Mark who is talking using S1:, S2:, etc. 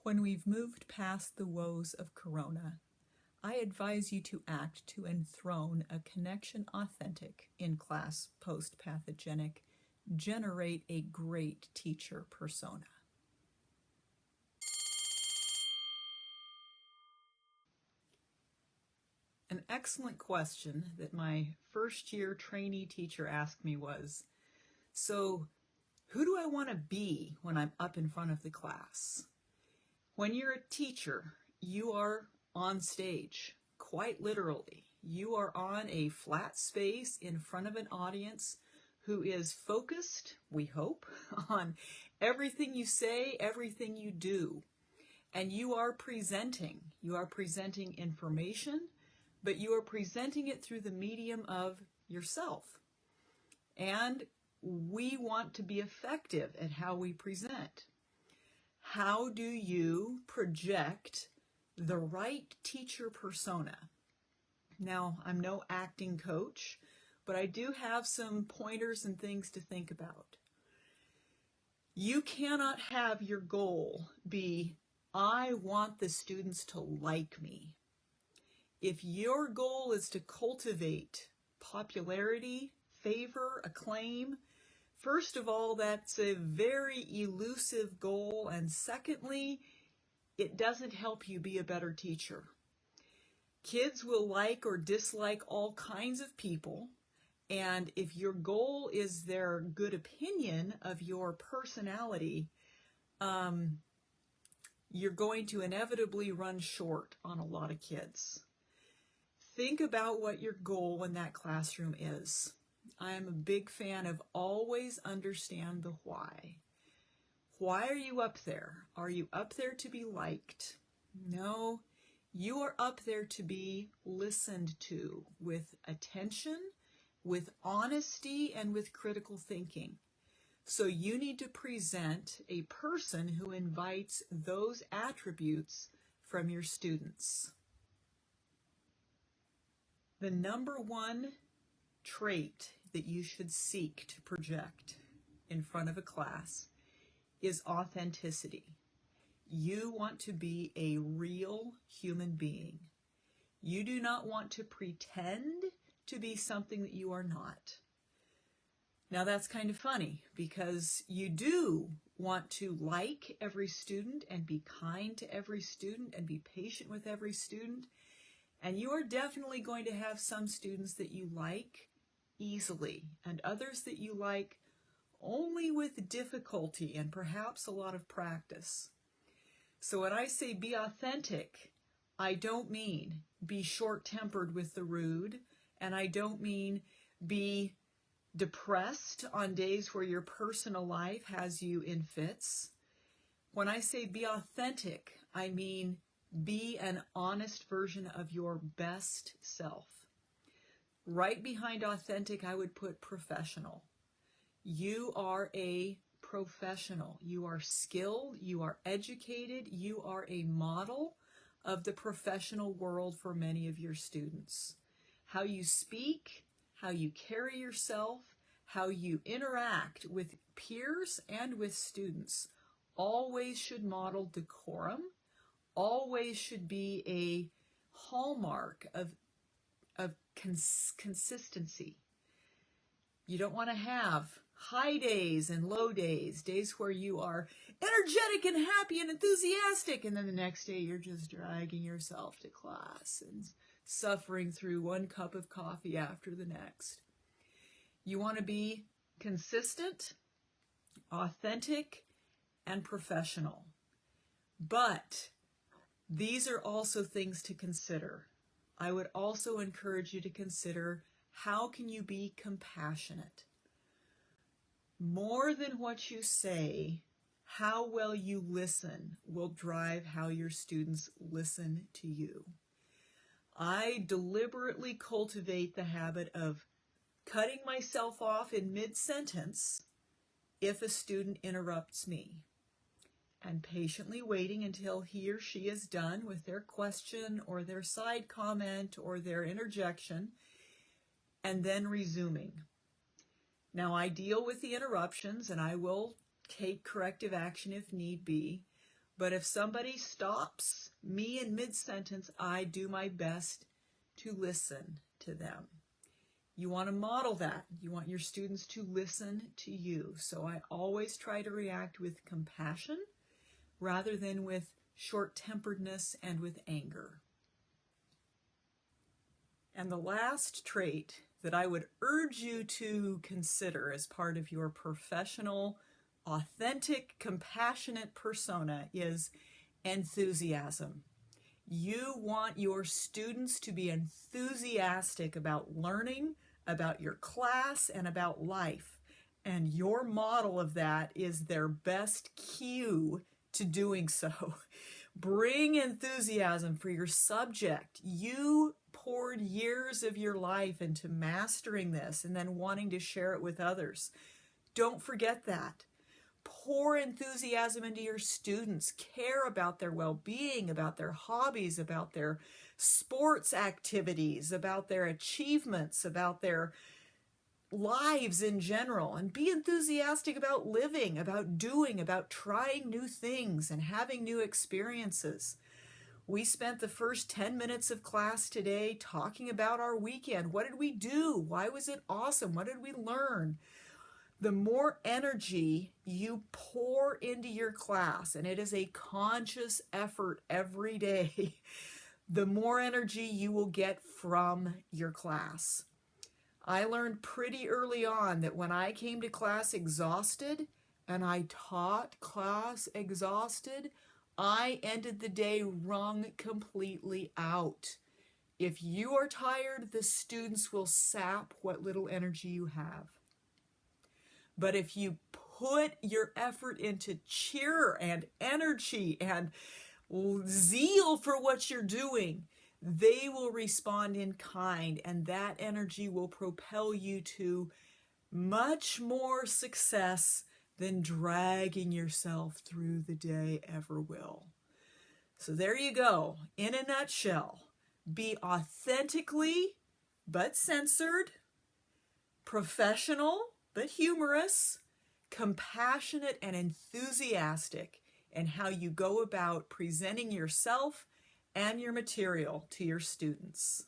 S1: When we've moved past the woes of Corona, I advise you to act to enthrone a connection authentic, in-class, post-pathogenic, generate a great teacher persona. An excellent question that my first-year trainee teacher asked me was, so who do I want to be when I'm up in front of the class? When you're a teacher, you are on stage, quite literally. You are on a flat space in front of an audience who is focused, we hope, on everything you say, everything you do. And you are presenting. You are presenting information, but you are presenting it through the medium of yourself. And we want to be effective at how we present. How do you project the right teacher persona? Now, I'm no acting coach, but I do have some pointers and things to think about. You cannot have your goal be, I want the students to like me. If your goal is to cultivate popularity, favor, acclaim, first of all, that's a very elusive goal, and secondly, it doesn't help you be a better teacher. Kids will like or dislike all kinds of people, and if your goal is their good opinion of your personality, you're going to inevitably run short on a lot of kids. Think about what your goal in that classroom is. I am a big fan of always understand the why. Why are you up there? Are you up there to be liked? No, you are up there to be listened to with attention, with honesty, and with critical thinking. So you need to present a person who invites those attributes from your students. The number one trait that you should seek to project in front of a class is authenticity. You want to be a real human being. You do not want to pretend to be something that you are not. Now that's kind of funny because you do want to like every student and be kind to every student and be patient with every student. And you are definitely going to have some students that you like easily and others that you like only with difficulty and perhaps a lot of practice. So when I say be authentic, I don't mean be short-tempered with the rude, and I don't mean be depressed on days where your personal life has you in fits. When I say be authentic, I mean be an honest version of your best self. Right behind authentic, I would put professional. You are a professional. You are skilled. You are educated. You are a model of the professional world for many of your students. How you speak, how you carry yourself, how you interact with peers and with students always should model decorum, always should be a hallmark of consistency. You don't want to have high days and low days, days where you are energetic and happy and enthusiastic, and then the next day you're just dragging yourself to class and suffering through one cup of coffee after the next. You want to be consistent, authentic, and professional. But these are also things to consider. I would also encourage you to consider, how can you be compassionate? More than what you say, how well you listen will drive how your students listen to you. I deliberately cultivate the habit of cutting myself off in mid-sentence if a student interrupts me, and patiently waiting until he or she is done with their question or their side comment or their interjection, and then resuming. Now, I deal with the interruptions and I will take corrective action if need be, But if somebody stops me in mid-sentence, I do my best to listen to them. You want to model that. You want your students to listen to you. So I always try to react with compassion rather than with short-temperedness and with anger. And the last trait that I would urge you to consider as part of your professional, authentic, compassionate persona is enthusiasm. You want your students to be enthusiastic about learning, about your class, and about life. And your model of that is their best cue to doing so. Bring enthusiasm for your subject. You poured years of your life into mastering this and then wanting to share it with others. Don't forget that. Pour enthusiasm into your students. Care about their well-being, about their hobbies, about their sports activities, about their achievements, about their lives in general, and be enthusiastic about living, about doing, about trying new things and having new experiences. We spent the first 10 minutes of class today talking about our weekend. What did we do? Why was it awesome? What did we learn? The more energy you pour into your class, and it is a conscious effort every day, the more energy you will get from your class. I learned pretty early on that when I came to class exhausted and I taught class exhausted, I ended the day wrung completely out. If you are tired, the students will sap what little energy you have. But if you put your effort into cheer and energy and zeal for what you're doing, they will respond in kind, and that energy will propel you to much more success than dragging yourself through the day ever will. So there you go. In a nutshell, be authentically but censored, professional but humorous, compassionate and enthusiastic in how you go about presenting yourself and your material to your students.